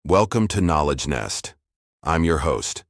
Welcome to KnowledgeNest. I'm your host.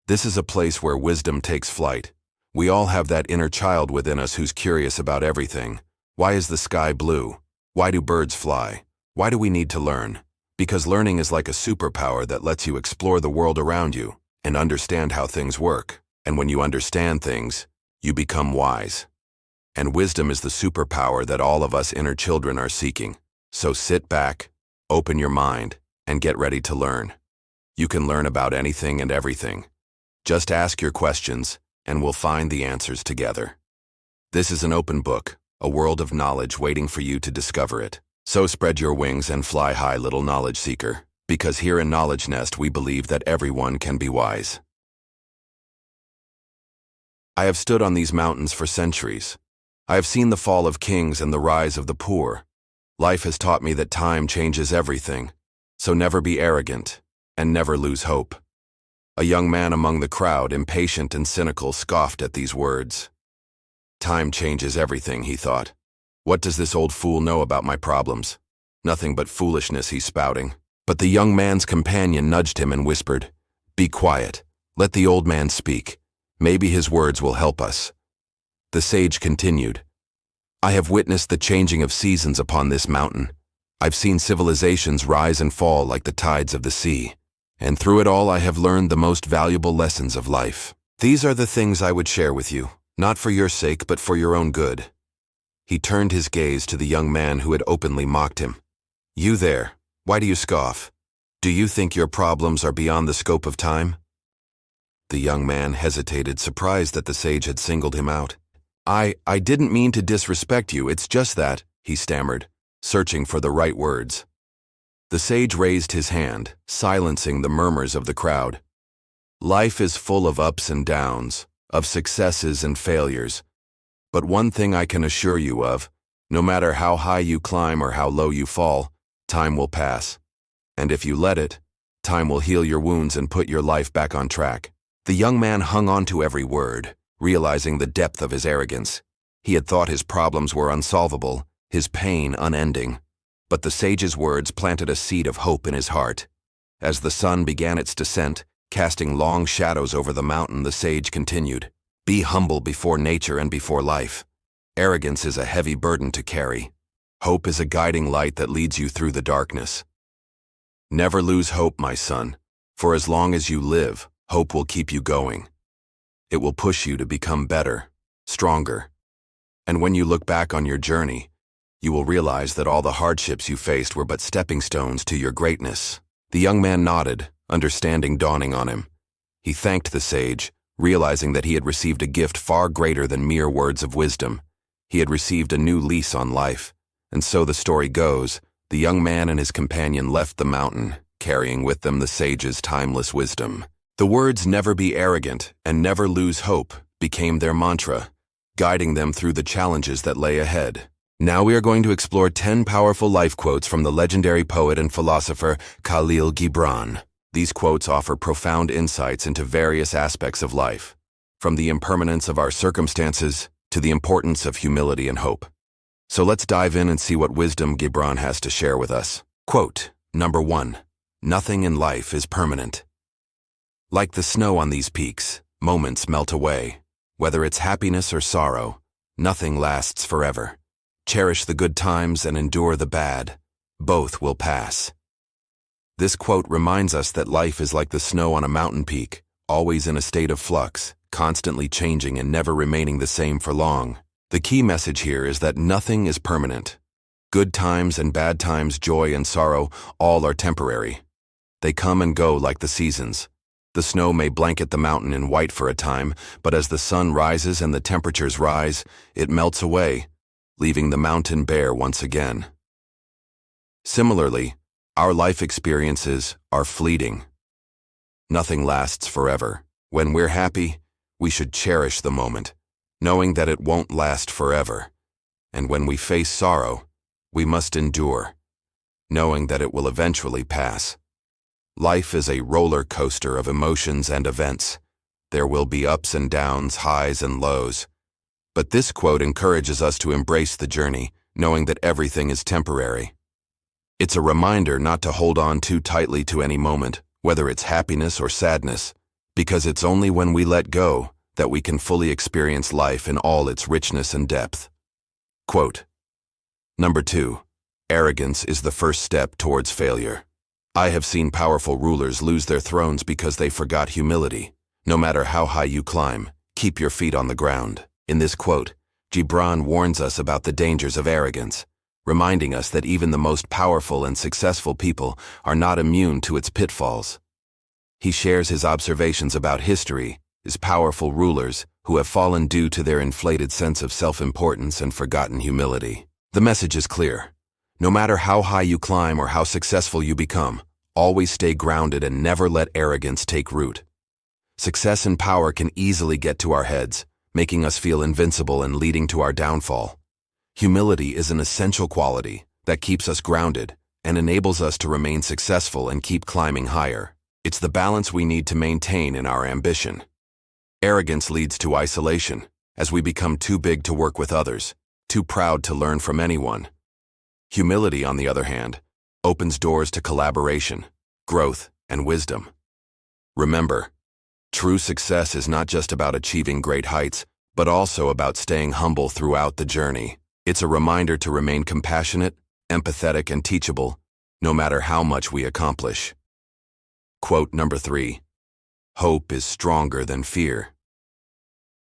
This is a place where wisdom takes flight. We all have that inner child within us who's curious about everything. Why is the sky blue? Why do birds fly? Why do we need to learn? Because learning is like a superpower that lets you explore the world around you and understand how things work. And when you understand things, you become wise. And wisdom is the superpower that all of us inner children are seeking. So sit back, open your mind, and get ready to learn. You can learn about anything and everything. Just ask your questions, and we'll find the answers together. This is an open book, a world of knowledge waiting for you to discover it. So spread your wings and fly high, little knowledge seeker, because here in KnowledgeNest we believe that everyone can be wise. I have stood on these mountains for centuries. I have seen the fall of kings and the rise of the poor. Life has taught me that time changes everything. So never be arrogant, and never lose hope. A young man among the crowd, impatient and cynical, scoffed at these words. Time changes everything, he thought. What does this old fool know about my problems? Nothing but foolishness he's spouting. But the young man's companion nudged him and whispered, "Be quiet. Let the old man speak. Maybe his words will help us." The sage continued, "I have witnessed the changing of seasons upon this mountain. I've seen civilizations rise and fall like the tides of the sea, and through it all I have learned the most valuable lessons of life. These are the things I would share with you, not for your sake but for your own good." He turned his gaze to the young man who had openly mocked him. "You there, why do you scoff? Do you think your problems are beyond the scope of time?" The young man hesitated, surprised that the sage had singled him out. I didn't mean to disrespect you, it's just that," he stammered, searching for the right words. The sage raised his hand, silencing the murmurs of the crowd. "Life is full of ups and downs, of successes and failures. But one thing I can assure you of, no matter how high you climb or how low you fall, time will pass. And if you let it, time will heal your wounds and put your life back on track." The young man hung on to every word, realizing the depth of his arrogance. He had thought his problems were unsolvable, his pain unending. But the sage's words planted a seed of hope in his heart. As the sun began its descent, casting long shadows over the mountain, the sage continued, "Be humble before nature and before life. Arrogance is a heavy burden to carry. Hope is a guiding light that leads you through the darkness. Never lose hope, my son, for as long as you live, hope will keep you going. It will push you to become better, stronger. And when you look back on your journey, you will realize that all the hardships you faced were but stepping stones to your greatness." The young man nodded, understanding dawning on him. He thanked the sage, realizing that he had received a gift far greater than mere words of wisdom. He had received a new lease on life. And so the story goes, the young man and his companion left the mountain, carrying with them the sage's timeless wisdom. The words "never be arrogant" and "never lose hope" became their mantra, guiding them through the challenges that lay ahead. Now we are going to explore 10 powerful life quotes from the legendary poet and philosopher Khalil Gibran. These quotes offer profound insights into various aspects of life, from the impermanence of our circumstances to the importance of humility and hope. So let's dive in and see what wisdom Gibran has to share with us. Quote number 1. Nothing in life is permanent. Like the snow on these peaks, moments melt away. Whether it's happiness or sorrow, nothing lasts forever. Cherish the good times and endure the bad. Both will pass. This quote reminds us that life is like the snow on a mountain peak, always in a state of flux, constantly changing and never remaining the same for long. The key message here is that nothing is permanent. Good times and bad times, joy and sorrow, all are temporary. They come and go like the seasons. The snow may blanket the mountain in white for a time, but as the sun rises and the temperatures rise, it melts away, leaving the mountain bare once again. Similarly, our life experiences are fleeting. Nothing lasts forever. When we're happy, we should cherish the moment, knowing that it won't last forever. And when we face sorrow, we must endure, knowing that it will eventually pass. Life is a roller coaster of emotions and events. There will be ups and downs, highs and lows. But this quote encourages us to embrace the journey, knowing that everything is temporary. It's a reminder not to hold on too tightly to any moment, whether it's happiness or sadness, because it's only when we let go that we can fully experience life in all its richness and depth. Quote. Number 2. Arrogance is the first step towards failure. I have seen powerful rulers lose their thrones because they forgot humility. No matter how high you climb, keep your feet on the ground. In this quote, Gibran warns us about the dangers of arrogance, reminding us that even the most powerful and successful people are not immune to its pitfalls. He shares his observations about history, his powerful rulers who have fallen due to their inflated sense of self-importance and forgotten humility. The message is clear. No matter how high you climb or how successful you become, always stay grounded and never let arrogance take root. Success and power can easily get to our heads, making us feel invincible and leading to our downfall. Humility is an essential quality that keeps us grounded and enables us to remain successful and keep climbing higher. It's the balance we need to maintain in our ambition. Arrogance leads to isolation, as we become too big to work with others, too proud to learn from anyone. Humility, on the other hand, opens doors to collaboration, growth, and wisdom. Remember, true success is not just about achieving great heights, but also about staying humble throughout the journey. It's a reminder to remain compassionate, empathetic, and teachable, no matter how much we accomplish. Quote number 3. Hope is stronger than fear.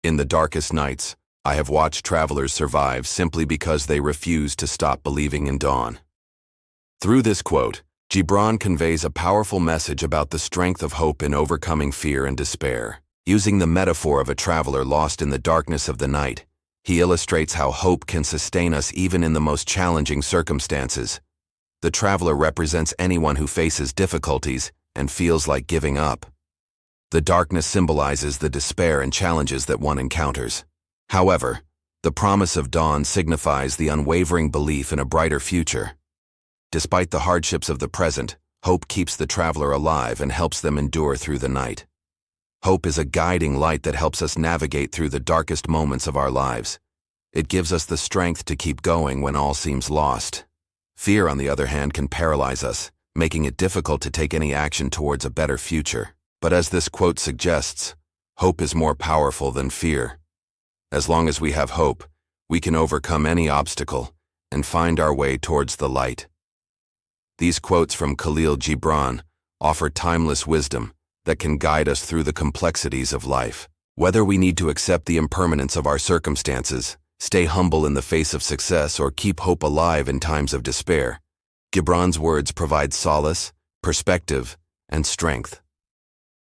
In the darkest nights, I have watched travelers survive simply because they refuse to stop believing in dawn. Through this quote, Gibran conveys a powerful message about the strength of hope in overcoming fear and despair. Using the metaphor of a traveler lost in the darkness of the night, he illustrates how hope can sustain us even in the most challenging circumstances. The traveler represents anyone who faces difficulties and feels like giving up. The darkness symbolizes the despair and challenges that one encounters. However, the promise of dawn signifies the unwavering belief in a brighter future. Despite the hardships of the present, hope keeps the traveler alive and helps them endure through the night. Hope is a guiding light that helps us navigate through the darkest moments of our lives. It gives us the strength to keep going when all seems lost. Fear, on the other hand, can paralyze us, making it difficult to take any action towards a better future. But as this quote suggests, hope is more powerful than fear. As long as we have hope, we can overcome any obstacle and find our way towards the light. These quotes from Khalil Gibran offer timeless wisdom that can guide us through the complexities of life. Whether we need to accept the impermanence of our circumstances, stay humble in the face of success, or keep hope alive in times of despair, Gibran's words provide solace, perspective, and strength.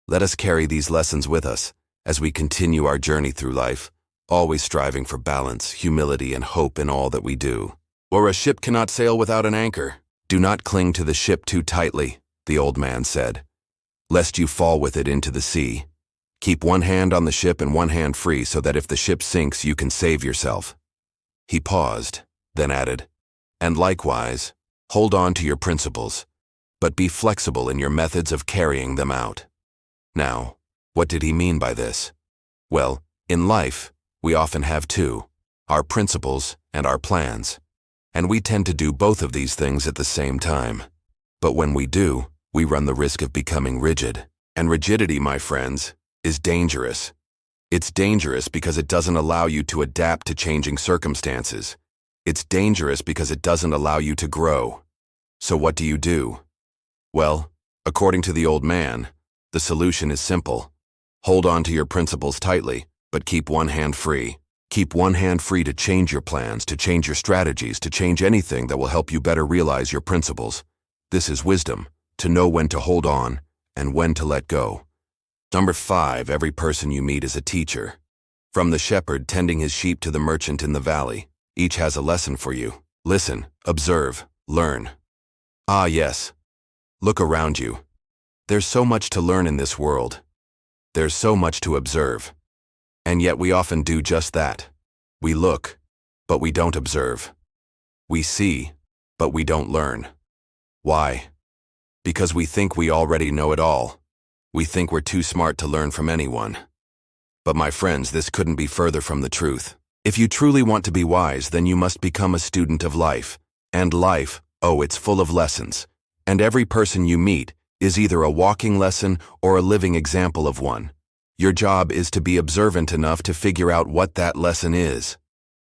Let us carry these lessons with us as we continue our journey through life, always striving for balance, humility, and hope in all that we do. For a ship cannot sail without an anchor. Do not cling to the ship too tightly, the old man said, lest you fall with it into the sea. Keep one hand on the ship and one hand free so that if the ship sinks, you can save yourself. He paused, then added, and likewise, hold on to your principles, but be flexible in your methods of carrying them out. Now, what did he mean by this? Well, in life, we often have two, our principles and our plans. And we tend to do both of these things at the same time. But when we do, we run the risk of becoming rigid. And rigidity, my friends, is dangerous. It's dangerous because it doesn't allow you to adapt to changing circumstances. It's dangerous because it doesn't allow you to grow. So what do? Well, according to the old man, the solution is simple. Hold on to your principles tightly, but keep one hand free. Keep one hand free to change your plans, to change your strategies, to change anything that will help you better realize your principles. This is wisdom, to know when to hold on and when to let go. Number 5, every person you meet is a teacher. From the shepherd tending his sheep to the merchant in the valley, each has a lesson for you. Listen, observe, learn. Ah, yes. Look around you. There's so much to learn in this world. There's so much to observe. And yet we often do just that. We look, but we don't observe. We see, but we don't learn. Why? Because we think we already know it all. We think we're too smart to learn from anyone. But my friends, this couldn't be further from the truth. If you truly want to be wise, then you must become a student of life. And life, Oh, it's full of lessons. And every person you meet is either a walking lesson or a living example of one. Your job is to be observant enough to figure out what that lesson is.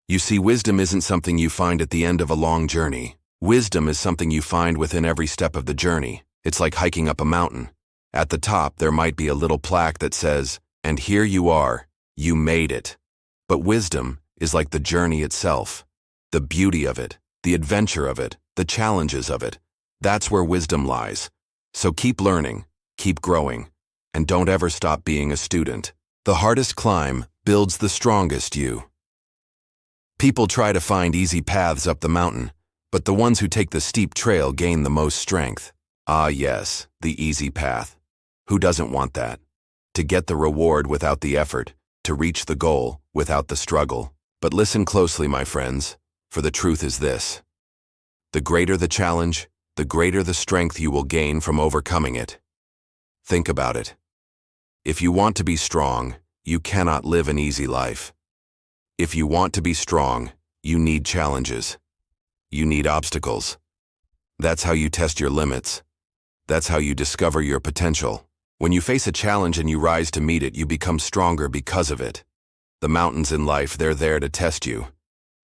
You see, wisdom isn't something you find at the end of a long journey. Wisdom is something you find within every step of the journey. It's like hiking up a mountain. At the top, there might be a little plaque that says, "And here you are, you made it." But wisdom is like the journey itself. The beauty of it, the adventure of it, the challenges of it. That's where wisdom lies. So keep learning, keep growing, and don't ever stop being a student. The hardest climb builds the strongest you. People try to find easy paths up the mountain, but the ones who take the steep trail gain the most strength. Ah yes, the easy path. Who doesn't want that? To get the reward without the effort, to reach the goal without the struggle. But listen closely, my friends, for the truth is this. The greater the challenge, the greater the strength you will gain from overcoming it. Think about it. If you want to be strong, you cannot live an easy life. If you want to be strong, you need challenges. You need obstacles. That's how you test your limits. That's how you discover your potential. When you face a challenge and you rise to meet it, you become stronger because of it. The mountains in life, they're there to test you.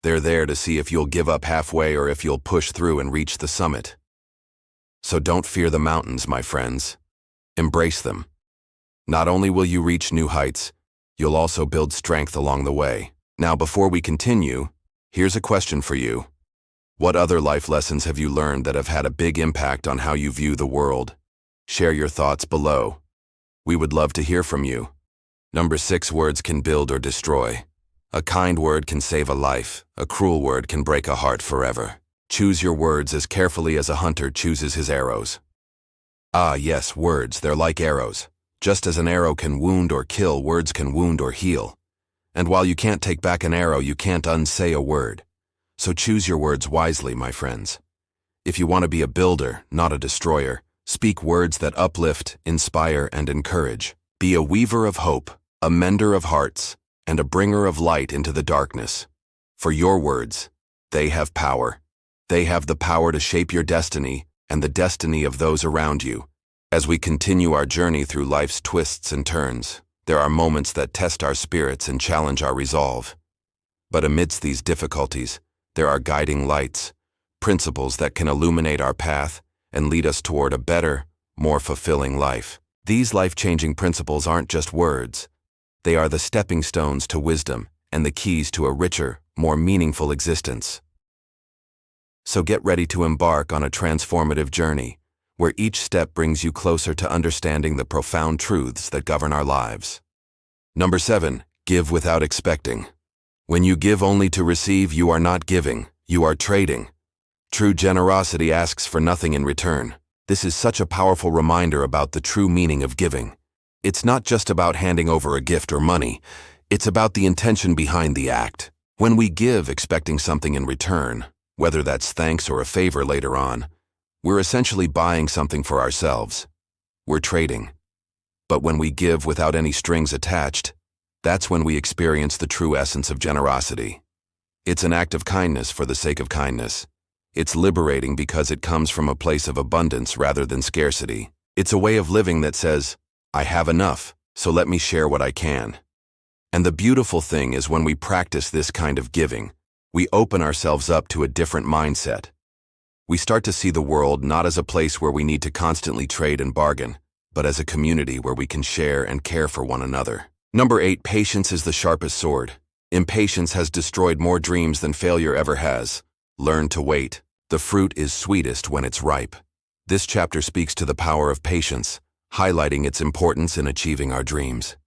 They're there to see if you'll give up halfway or if you'll push through and reach the summit. So don't fear the mountains, my friends. Embrace them. Not only will you reach new heights, you'll also build strength along the way. Now, before we continue, here's a question for you. What other life lessons have you learned that have had a big impact on how you view the world? Share your thoughts below. We would love to hear from you. Number 6, words can build or destroy. A kind word can save a life. A cruel word can break a heart forever. Choose your words as carefully as a hunter chooses his arrows. Ah, yes, words, they're like arrows. Just as an arrow can wound or kill, words can wound or heal. And while you can't take back an arrow, you can't unsay a word. So choose your words wisely, my friends. If you want to be a builder, not a destroyer, speak words that uplift, inspire, and encourage. Be a weaver of hope, a mender of hearts, and a bringer of light into the darkness. For your words, they have power. They have the power to shape your destiny and the destiny of those around you. As we continue our journey through life's twists and turns, there are moments that test our spirits and challenge our resolve. But amidst these difficulties, there are guiding lights, principles that can illuminate our path and lead us toward a better, more fulfilling life. These life-changing principles aren't just words. They are the stepping stones to wisdom and the keys to a richer, more meaningful existence. So get ready to embark on a transformative journey, where each step brings you closer to understanding the profound truths that govern our lives. Number 7, give without expecting. When you give only to receive, you are not giving, you are trading. True generosity asks for nothing in return. This is such a powerful reminder about the true meaning of giving. It's not just about handing over a gift or money, it's about the intention behind the act. When we give expecting something in return, whether that's thanks or a favor later on, we're essentially buying something for ourselves. We're trading. But when we give without any strings attached, that's when we experience the true essence of generosity. It's an act of kindness for the sake of kindness. It's liberating because it comes from a place of abundance rather than scarcity. It's a way of living that says, I have enough, so let me share what I can. And the beautiful thing is when we practice this kind of giving, we open ourselves up to a different mindset. We start to see the world not as a place where we need to constantly trade and bargain, but as a community where we can share and care for one another. Number 8, patience is the sharpest sword. Impatience has destroyed more dreams than failure ever has. Learn to wait. The fruit is sweetest when it's ripe. This chapter speaks to the power of patience, highlighting its importance in achieving our dreams.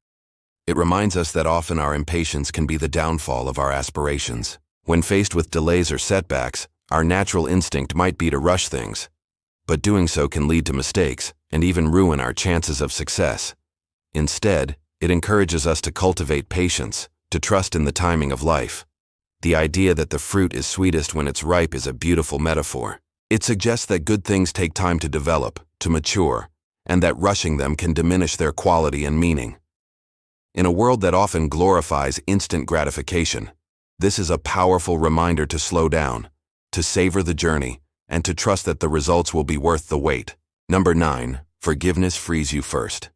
It reminds us that often our impatience can be the downfall of our aspirations. When faced with delays or setbacks, our natural instinct might be to rush things, but doing so can lead to mistakes and even ruin our chances of success. Instead, it encourages us to cultivate patience, to trust in the timing of life. The idea that the fruit is sweetest when it's ripe is a beautiful metaphor. It suggests that good things take time to develop, to mature, and that rushing them can diminish their quality and meaning. In a world that often glorifies instant gratification, this is a powerful reminder to slow down, to savor the journey, and to trust that the results will be worth the wait. Number 9. Forgiveness frees you first.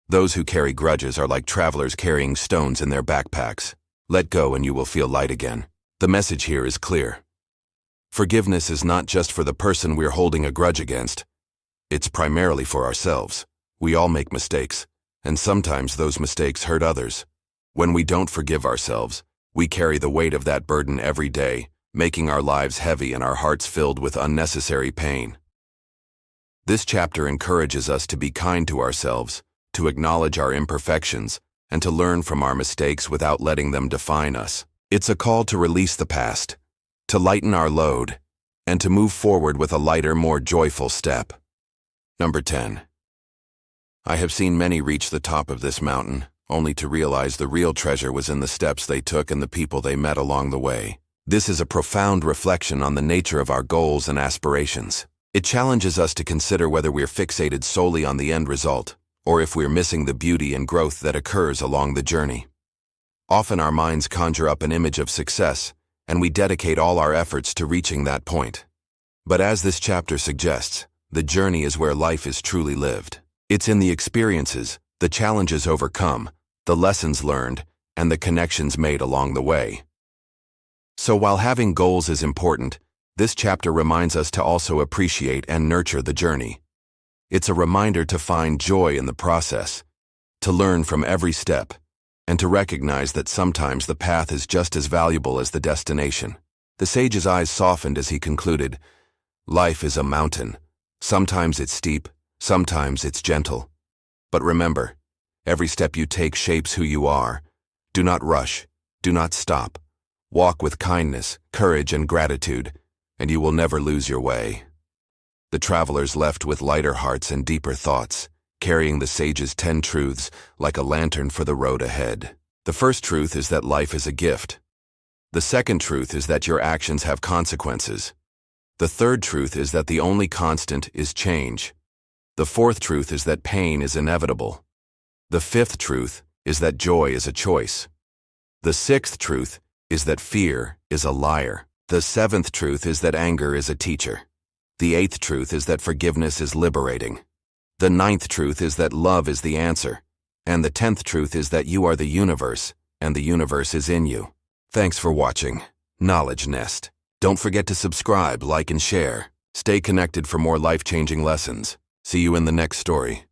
Those who carry grudges are like travelers carrying stones in their backpacks. Let go and you will feel light again. The message here is clear. Forgiveness is not just for the person we're holding a grudge against. It's primarily for ourselves. We all make mistakes, and sometimes those mistakes hurt others. When we don't forgive ourselves, we carry the weight of that burden every day, making our lives heavy and our hearts filled with unnecessary pain. This chapter encourages us to be kind to ourselves, to acknowledge our imperfections, and to learn from our mistakes without letting them define us. It's a call to release the past, to lighten our load, and to move forward with a lighter, more joyful step. Number 10. I have seen many reach the top of this mountain, only to realize the real treasure was in the steps they took and the people they met along the way. This is a profound reflection on the nature of our goals and aspirations. It challenges us to consider whether we're fixated solely on the end result, or if we're missing the beauty and growth that occurs along the journey. Often our minds conjure up an image of success, and we dedicate all our efforts to reaching that point. But as this chapter suggests, the journey is where life is truly lived. It's in the experiences, the challenges overcome, the lessons learned, and the connections made along the way. So while having goals is important, this chapter reminds us to also appreciate and nurture the journey. It's a reminder to find joy in the process, to learn from every step, and to recognize that sometimes the path is just as valuable as the destination. The sage's eyes softened as he concluded, "Life is a mountain. Sometimes it's steep, sometimes it's gentle. But remember, every step you take shapes who you are. Do not rush, do not stop. Walk with kindness, courage, and gratitude, and you will never lose your way." The travelers left with lighter hearts and deeper thoughts, carrying the sage's 10 truths like a lantern for the road ahead. The first truth is that life is a gift. The second truth is that your actions have consequences. The third truth is that the only constant is change. The fourth truth is that pain is inevitable. The fifth truth is that joy is a choice. The sixth truth is that fear is a liar. The seventh truth is that anger is a teacher. The eighth truth is that forgiveness is liberating. The ninth truth is that love is the answer. And the 10th truth is that you are the universe, and the universe is in you. Thanks for watching Knowledge Nest. Don't forget to subscribe, like, and share. Stay connected for more life-changing lessons. See you in the next story.